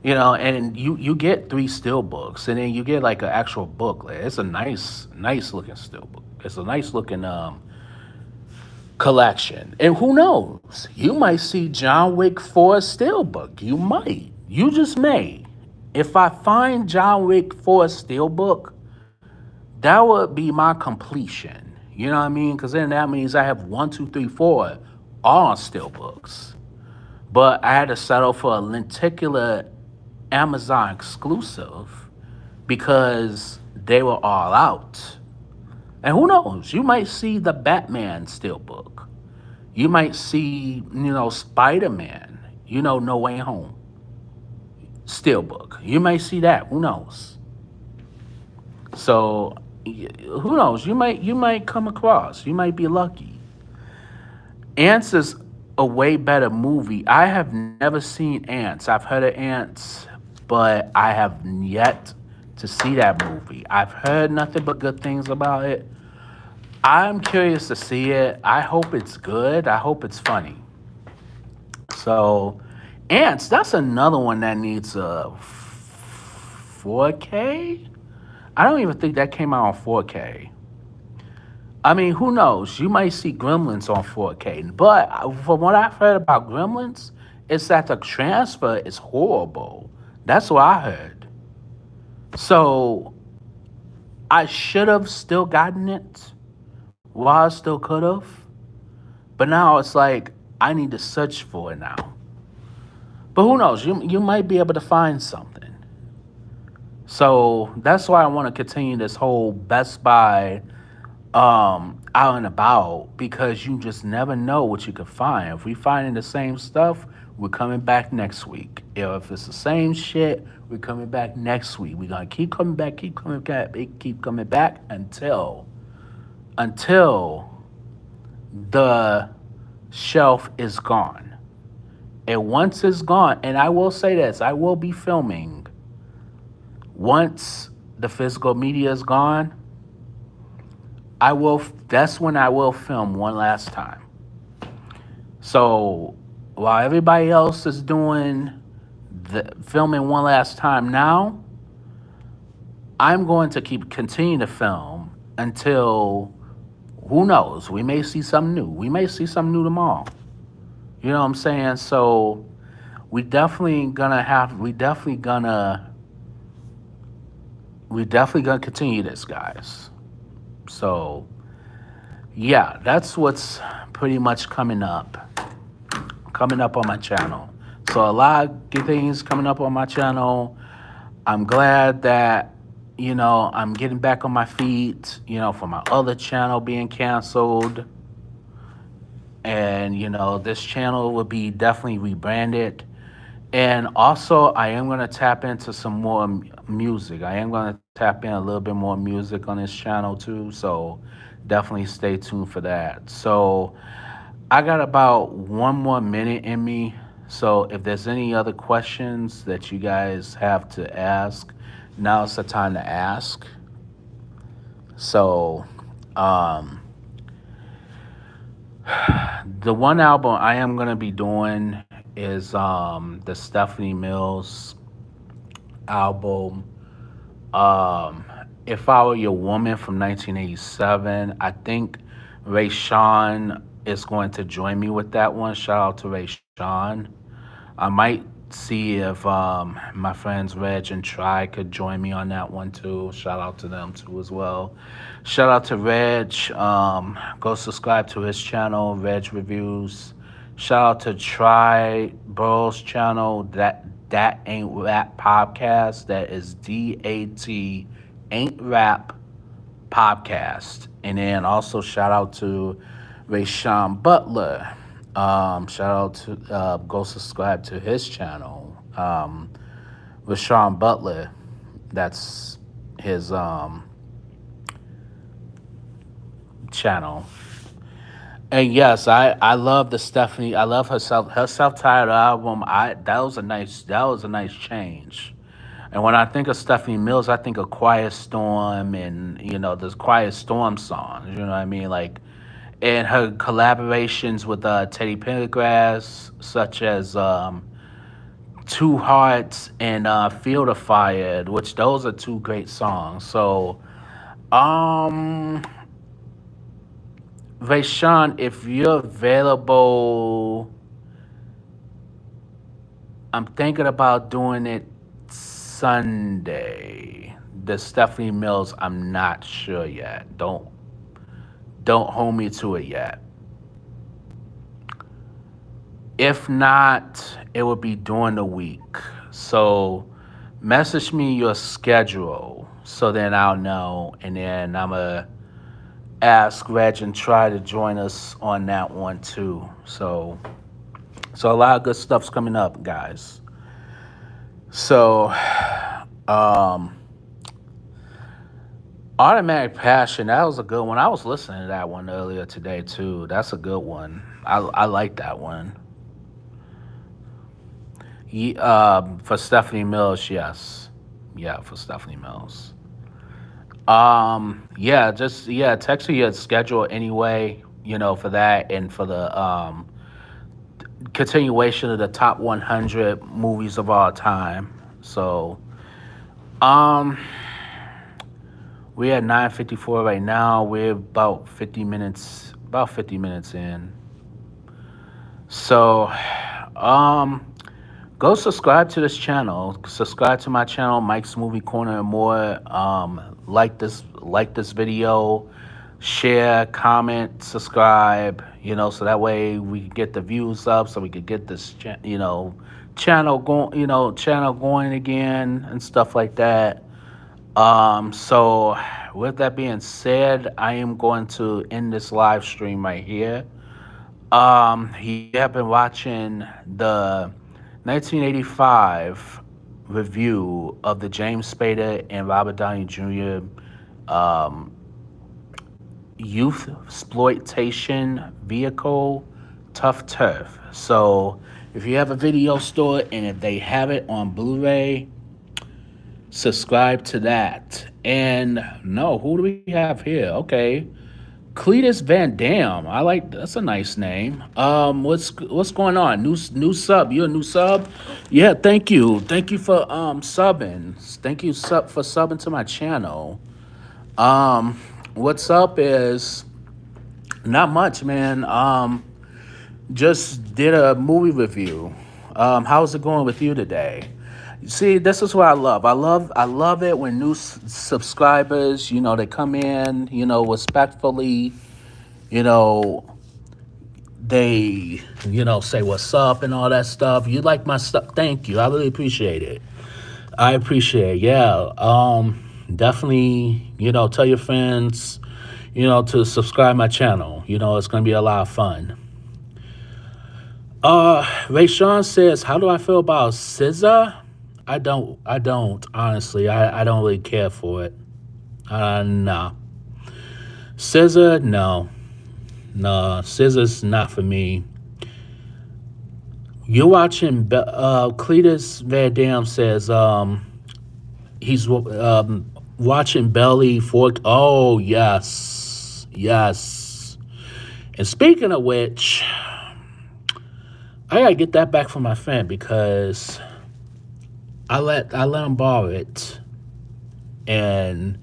And you get 3 steel books, and then you get like an actual book. Like, it's a nice looking steel book. It's a nice looking collection. And who knows? You might see John Wick 4 steelbook. You might. You just may. If I find John Wick 4 steelbook, that would be my completion. You know what I mean? Because then that means I have 1, 2, 3, 4 all on steelbooks. But I had to settle for a lenticular Amazon exclusive because they were all out. And who knows? You might see the Batman steelbook. You might see, Spider-Man, No Way Home steelbook. You might see that. Who knows? So, who knows? You might come across. You might be lucky. Ants is a way better movie. I have never seen Ants. I've heard of Ants, but I have yet to see that movie. I've heard nothing but good things about it. I'm curious to see it. I hope it's good. I hope it's funny. So, Ants, that's another one that needs a 4K. I don't even think that came out on 4K. I mean, who knows? You might see Gremlins on 4K, but from what I've heard about Gremlins, it's that the transfer is horrible. That's what I heard. So I should have still gotten it while I still could have, but now it's like I need to search for it now. But who knows? You might be able to find something. So that's why I want to continue this whole Best Buy out and about, because you just never know what you could find. If we finding the same stuff, we're coming back next week. If it's the same shit, we're coming back next week. We're gonna keep coming back, keep coming back until the shelf is gone. And once it's gone, and I will say this, I will be filming once the physical media is gone. I will. That's when I will film one last time. So while everybody else is doing the filming one last time now, I'm going to keep continue to film until, who knows? We may see something new. We may see something new tomorrow. You know what I'm saying? So we definitely gonna continue this, guys. So yeah, that's what's pretty much coming up on my channel. So a lot of good things coming up on my channel. I'm glad that, I'm getting back on my feet, for my other channel being canceled. And, this channel will be definitely rebranded. And also, I am going to tap into some more music. I am going to tap in a little bit more music on this channel too. So definitely stay tuned for that. So I got about 1 more minute in me. So if there's any other questions that you guys have to ask, now's the time to ask. So, the one album I am gonna be doing is the Stephanie Mills album. Um, if I Were Your Woman from 1987. I think Ray Sean is going to join me with that one. Shout out to Ray Sean. I might see if my friends Reg and Try could join me on that one too. Shout out to them too as well. Shout out to Reg. Go subscribe to his channel, Reg Reviews. Shout out to Try Burrow's channel, that Ain't Rap Podcast. That is DAT Ain't Rap Podcast. And then also shout out to Rayshawn Butler. Shout out to go subscribe to his channel. Rashawn Butler. That's his channel. And yes, I love the Stephanie. I love her self-titled album. That was a nice change. And when I think of Stephanie Mills, I think of Quiet Storm and those Quiet Storm songs. You know what I mean? Like, and her collaborations with Teddy Pendergrass, such as Two Hearts and Field of Fire, which those are two great songs. So, um, Vayshawn, if you're available, I'm thinking about doing it Sunday. The Stephanie Mills, I'm not sure yet. Don't hold me to it yet. If not, it would be during the week. So message me your schedule so then I'll know. And then I'm going to ask Reg and Try to join us on that one too. So a lot of good stuff's coming up, guys. So, Automatic Passion, that was a good one. I was listening to that one earlier today too. That's a good one. I like that one. For Stephanie Mills, yes. Yeah, for Stephanie Mills. Text me your schedule anyway, for that and for the continuation of the top 100 movies of all time. So, um, We're at 9:54 right now. We're about 50 minutes in. So, um, go subscribe to this channel. Subscribe to my channel, Mike's Movie Corner and more. Like this video, share, comment, subscribe. So that way we can get the views up, so we could get this, channel going again and stuff like that. So with that being said, I am going to end this live stream right here. You have been watching the 1985 review of the James Spader and Robert Downey Jr. Um, youth exploitation vehicle, Tuff. So if you have a video store and if they have it on Blu-ray, subscribe to that. And no, who do we have here? Okay, Cletus Van Dam. I like, that's a nice name. What's going on? New sub. You a new sub? Yeah, thank you for subbing. Thank you for subbing to my channel. Um, what's up is not much, man. Just did a movie review. How's it going with you today? See, this is what I love. I love it when new subscribers, they come in, respectfully, you know, they, say what's up and all that stuff. You like my stuff? Thank you. I really appreciate it. I appreciate it. Yeah. Definitely, tell your friends, to subscribe my channel. It's gonna be a lot of fun. Ray Sean says, how do I feel about SZA? I don't, honestly. I don't really care for it. Nah. SZA, no. No, SZA's not for me. You're watching, Cletus Van Dam says, he's watching Belly Fork. Oh, yes. Yes. And speaking of which, I gotta get that back from my friend because I let him borrow it, and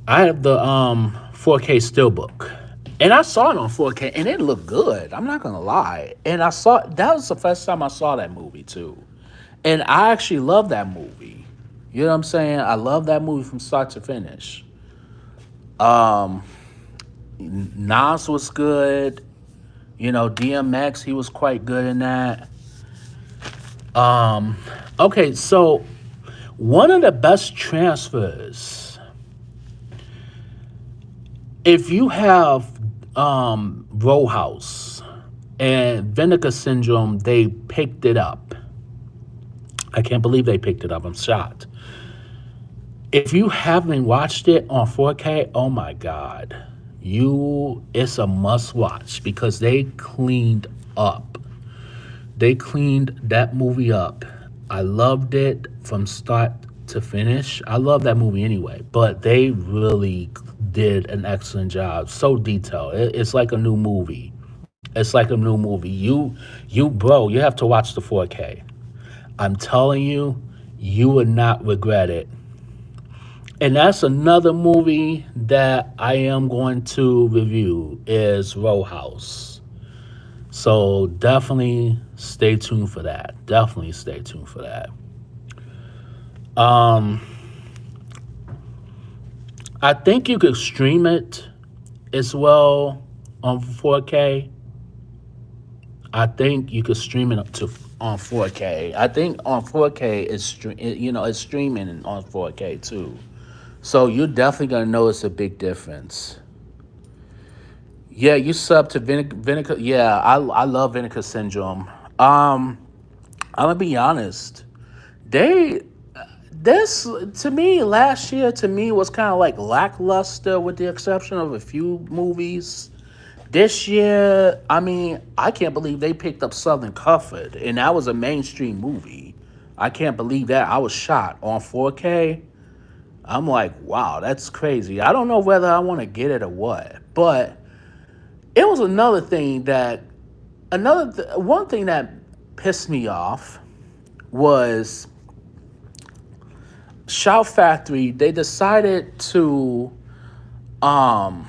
I have the 4K steelbook, and I saw it on 4K, and it looked good. I'm not gonna lie, and that was the first time I saw that movie too, and I actually love that movie. You know what I'm saying? I love that movie from start to finish. Um, Nas was good. DMX, he was quite good in that. Um, okay, so one of the best transfers, if you have Row House and Vinegar Syndrome, they picked it up. I can't believe they picked it up. I'm shocked. If you haven't watched it on 4K, oh my God, it's a must watch because they cleaned up. They cleaned that movie up. I loved it from start to finish. I love that movie anyway, but they really did an excellent job. So detailed. It's like a new movie. It's like a new movie. Bro, you have to watch the 4K. I'm telling you, you would not regret it. And that's another movie that I am going to review is Row House. So definitely stay tuned for that. Definitely stay tuned for that. Um, I think you could stream it as well on 4K. I think you could stream it up to on 4K. I think on 4K it's streaming on 4K too. So you're definitely gonna notice a big difference. Yeah, you sub to Vinegar. Yeah, I love Vinegar Syndrome. I'm gonna be honest. They this to me last year to me was kind of like lackluster with the exception of a few movies. This year, I mean, I can't believe they picked up Southern Comfort, and that was a mainstream movie. I can't believe that. I was shocked on 4K. I'm like, wow, that's crazy. I don't know whether I want to get it or what, but it was one thing that pissed me off was Shout Factory, um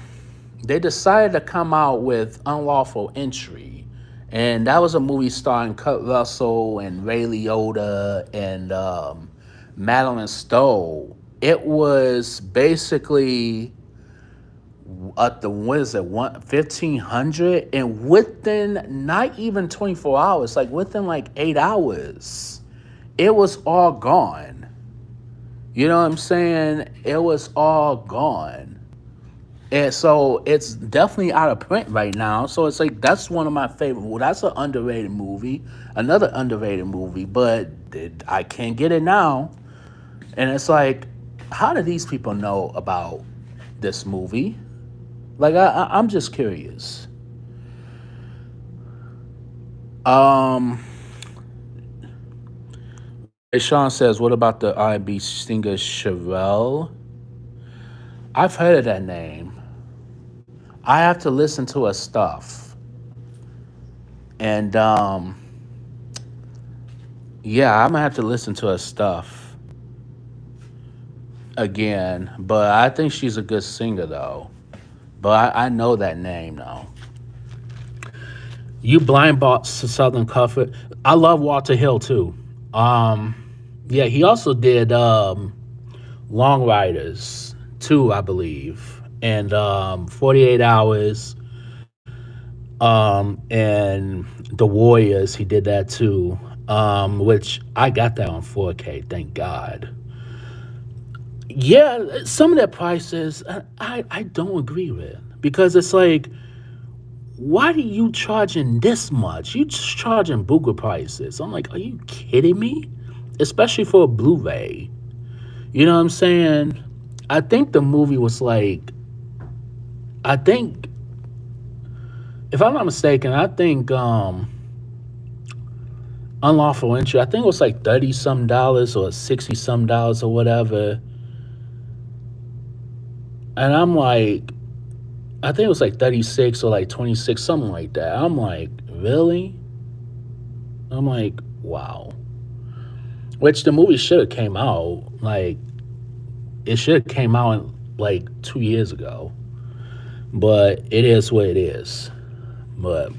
they decided to come out with Unlawful Entry. And that was a movie starring Kurt Russell and Ray Liotta and Madeline Stowe. It was basically at the what is it, 1500, and within not even 24 hours, like within like 8 hours, it was all gone. You know what I'm saying? It was all gone. And so it's definitely out of print right now. So it's like that's one of my favorite. Well, that's an underrated movie, another underrated movie, but I can't get it now. And it's like, how do these people know about this movie? Like I'm just curious. Um, Sean says, "What about the R&B singer Sherelle?" I've heard of that name. I have to listen to her stuff, and yeah, I'm gonna have to listen to her stuff again. But I think she's a good singer though. But I know that name though. You blind box Southern Comfort. I love Walter Hill too. Um, yeah, he also did Long Riders too, I believe, and 48 Hours, and The Warriors. He did that too, which I got that on 4K. Thank God. Yeah, some of their prices I don't agree with because it's like, why are you charging this much? You just charging Booker prices. I'm like, are you kidding me? Especially for a Blu-ray. You know what I'm saying? I think the movie was like, I think, if I'm not mistaken, I think Unlawful Entry, I think it was like 30 some dollars or 60 some dollars or whatever. And I'm like, I think it was like 36 or like 26, something like that. I'm like, really? I'm like, wow. Which the movie should have came out like, it should have came out like 2 years ago. But it is what it is. But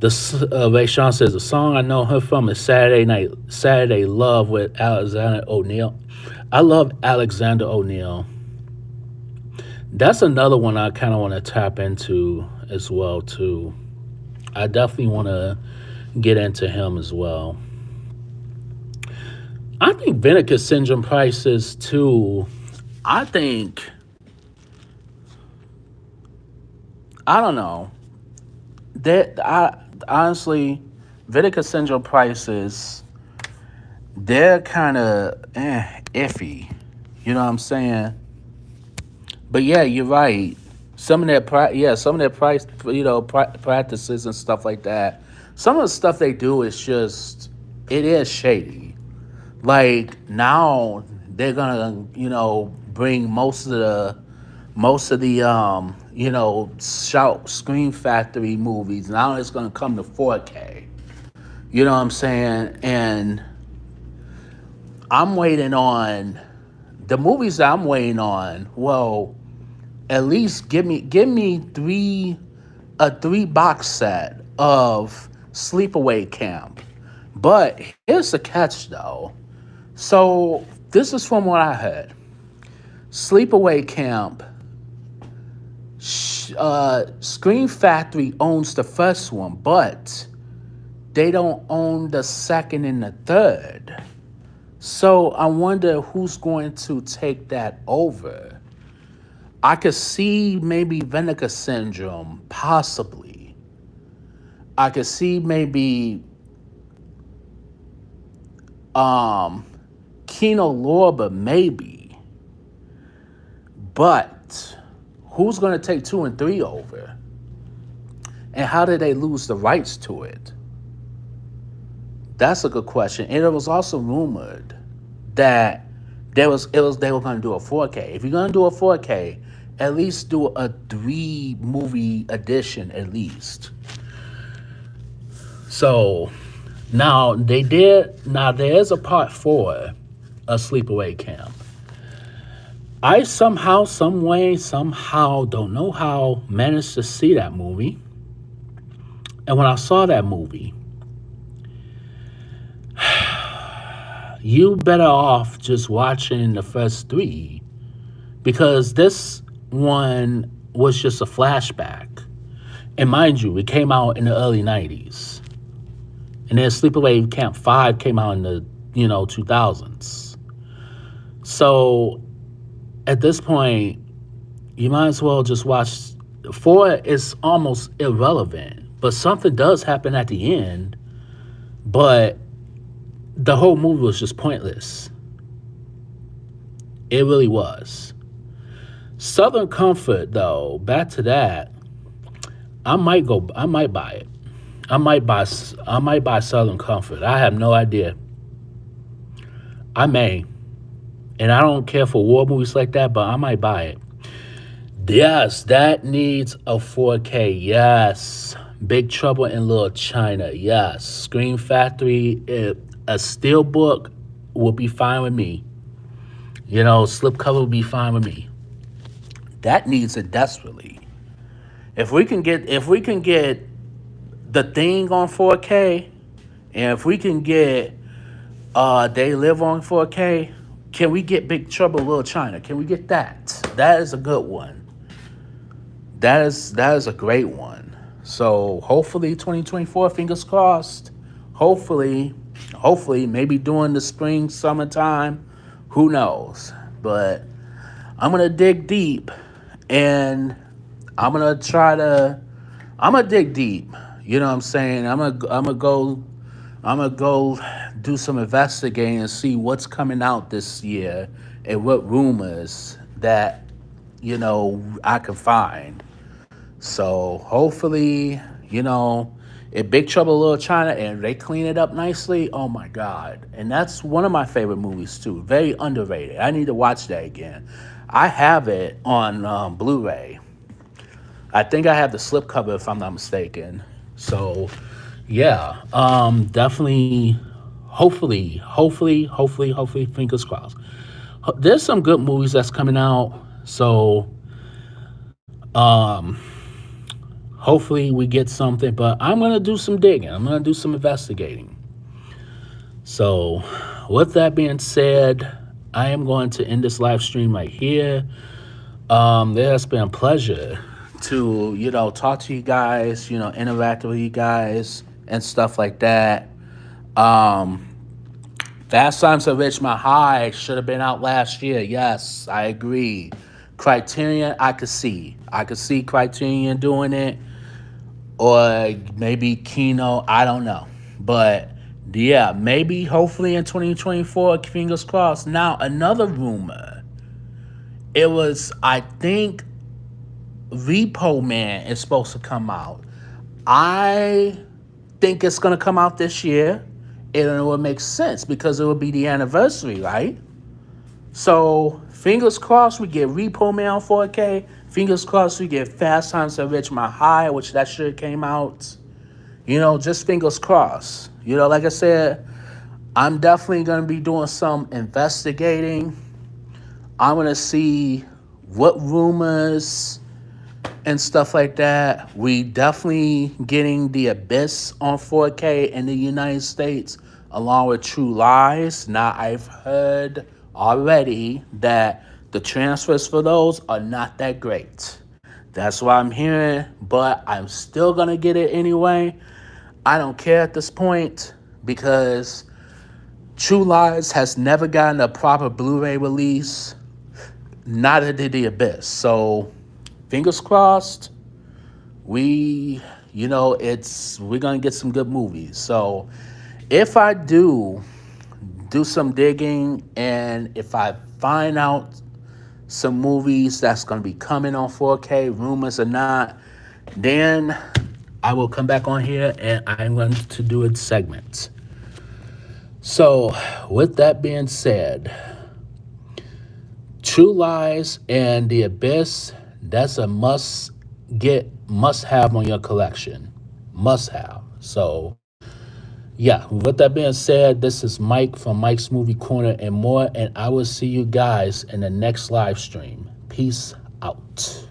Ray Sean says the song I know her from is Saturday Love with Alexander O'Neal. I love Alexander O'Neal. That's another one I kind of want to tap into as well too. I definitely want to get into him as well. I think Vinegar Syndrome prices too. I think, I don't know that I honestly, Vinegar Syndrome prices, they're kind of iffy. You know what I'm saying? But yeah, you're right. Some of their price, practices and stuff like that. Some of the stuff they do is just, it is shady. Like now, they're gonna, bring most of the shout Scream Factory movies. Now it's gonna come to 4K. You know what I'm saying? And I'm waiting on the movies that I'm waiting on. Well, at least give me three box set of Sleepaway Camp. But here's the catch though. So this is from what I heard. Sleepaway Camp, Screen Factory owns the first one, but they don't own the second and the third. So I wonder who's going to take that over. I could see maybe Vinegar Syndrome, possibly. I could see maybe um, Kino Lorber, maybe. But who's going to take two and three over? And how did they lose the rights to it? That's a good question. And it was also rumored that they were going to do a 4K. If you're going to do a 4K, at least do a 3 movie edition at least. So now they did. Now there is a part 4 a sleepaway camp. I somehow, some way, somehow, don't know how, managed to see that movie. And when I saw that movie, you better off just watching the first three because this one was just a flashback. And mind you, it came out in the early 90s. And then Sleepaway Camp 5 came out in the, 2000s. So at this point, you might as well just watch. 4 is almost irrelevant, but something does happen at the end, but the whole movie was just pointless. It really was. Southern Comfort, though, back to that, I might buy it. I might buy Southern Comfort. I have no idea. I may. And I don't care for war movies like that, but I might buy it. Yes, that needs a 4K. Yes. Big Trouble in Little China. Yes. Scream Factory, a steel book will be fine with me. Slipcover will be fine with me. That needs it desperately. If we can get the thing on 4K, and if we can get They Live on 4K, can we get Big Trouble in Little China? Can we get that? That is a good one. That is a great one. So hopefully 2024, fingers crossed. Hopefully, maybe during the spring, summertime, who knows? But I'm gonna dig deep, and I'm gonna try to. I'm gonna dig deep. You know what I'm saying? I'm gonna go do some investigating and see what's coming out this year and what rumors that I can find. So hopefully, if Big Trouble in Little China and they clean it up nicely, oh my God. And that's one of my favorite movies too. Very underrated. I need to watch that again. I have it on Blu-ray. I think I have the slipcover if I'm not mistaken. So yeah, definitely, hopefully, fingers crossed. There's some good movies that's coming out. So um hopefully we get something, but I'm going to do some digging. I'm going to do some investigating. So with that being said, I am going to end this live stream right here. It has been a pleasure to, talk to you guys, interact with you guys and stuff like that. Um, Fast Times at Ridgemont High should have been out last year. Yes, I agree. Criterion, I could see. I could see Criterion doing it, or maybe Kino. I don't know, but yeah, maybe hopefully in 2024. Fingers crossed. Now another rumor. It was, I think, Repo Man is supposed to come out. I think it's gonna come out this year, and it would make sense because it would be the anniversary, right? So fingers crossed we get Repo Man on 4K. Fingers crossed we get Fast Times at Ridgemont High, which that shit came out. Just fingers crossed. Like I said, I'm definitely gonna be doing some investigating. I'm gonna see what rumors and stuff like that. We definitely getting The Abyss on 4K in the United States, along with True Lies. Now, I've heard already that the transfers for those are not that great. That's what I'm hearing, but I'm still going to get it anyway. I don't care at this point because True Lies has never gotten a proper Blu-ray release. Neither did The Abyss. So, fingers crossed, we're gonna get some good movies. So if I do some digging, and if I find out some movies that's gonna be coming on 4K, rumors or not, then I will come back on here and I'm going to do a segment. So with that being said, True Lies and The Abyss, that's a must have on your collection. Must have. So Yeah, with that being said, this is Mike from Mike's Movie Corner and more, and I will see you guys in the next live stream. Peace out.